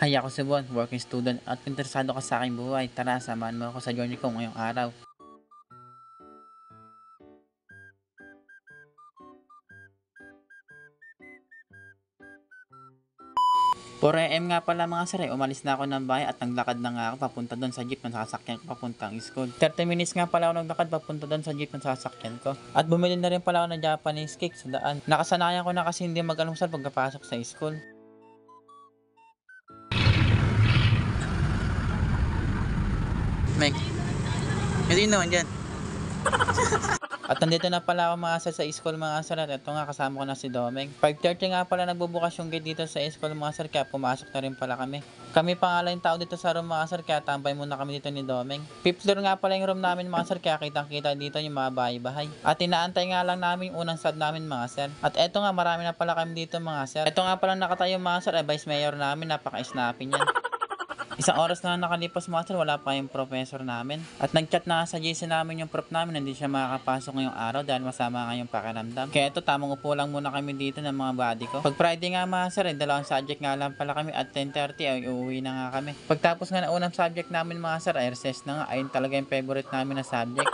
Hi, ako si Bon, working student at kung interesado ka sa aking buhay, tara samahan mo ako sa journey ko ngayong araw. 4 AM nga pala mga sir, umalis na ako ng bahay at naglakad na nga ako papunta doon sa jeep na sasakyan ko papuntang school. 30 minutes nga pala ako naglakad papunta doon sa jeep na sasakyan ko. At bumili na rin pala ako ng Japanese cake sa daan. Nakasanayan ko na kasi hindi mag-almusal pagkapasok sa school. Meg, hindi naman dyan. At nandito na pala ako mga sir sa school mga sir, at ito nga kasama ko na si Domeng. 5:30 nga pala nagbubukas yung gate dito sa school mga sir, kaya pumasok na rin pala kami. Kami pa nga lang yung tao dito sa room mga sir, kaya tambay muna kami dito ni Domeng. 5th floor nga pala yung room namin mga sir, kaya kitang kita dito yung mga bahay-bahay. At inaantay nga lang namin yung unang sub namin mga sir. At eto nga marami na pala kami dito mga sir. Eto nga pala nakatayo mga sir, vice mayor namin, napaka-snappy niyan. Isang oras na nakalipas mga sir, wala pa yung professor namin. At nag-chat na sa GC namin yung prof namin, hindi siya makakapasok ngayong araw dahil masama nga yung pakiramdam. Kaya ito, tamang upo lang muna kami dito ng mga buddy ko. Pag Friday nga mga sir, dalawang subject nga lang pala kami at 10:30 ay uuwi na nga kami. Pagtapos nga na unang subject namin mga sir, ay recess na nga. Ayun talaga yung favorite namin na subject.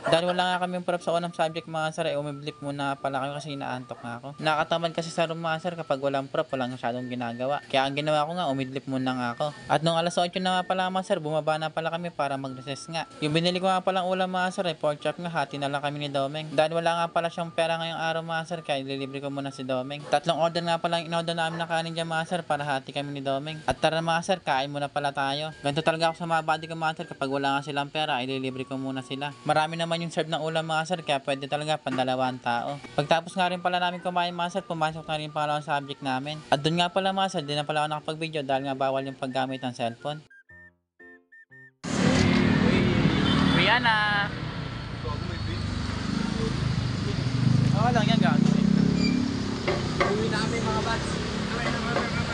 Dahil wala nga kami prof sa unang subject mga sir, ay umiblip muna pala kami kasi inaantok nga ako. Nakatamad kasi sa room mga sir kapag walang prof, walang masyadong ginagawa. Kaya ang ginawa ko nga, umidlip muna nga ako. At nung alas 8 na nga pala mga sir, bumaba na pala kami para mag-recess nga. Yung binili ko nga palang ulam mga sir, ay pork chop nga, hati na lang kami ni Domeng. Dahil wala nga pala siyang pera ngayong araw mga sir, kaya ililibre ko muna si Domeng. Tatlong order nga pala yung in-order namin na kanin dyan mga sir, para hati kami ni Domeng. At tara mga sir, kain muna pala tayo. Ganito talaga ako sa mga buddy ko mga sir, kapag wala nga silang pera, ay ililibre ko muna sila. Marami naman yung serve ng ulam mga sir, kaya pwede talaga pandalawang tao. Pagtapos nga rin pala namin kumain mga sir, pumasok na rin pala ang subject namin. At doon nga pala mga sir, di na pala ako nakapag-video dahil nga bawal yung paggamit ng cellphone. Rihanna! Oo lang yan gagawin. Uwi na kami mga bats.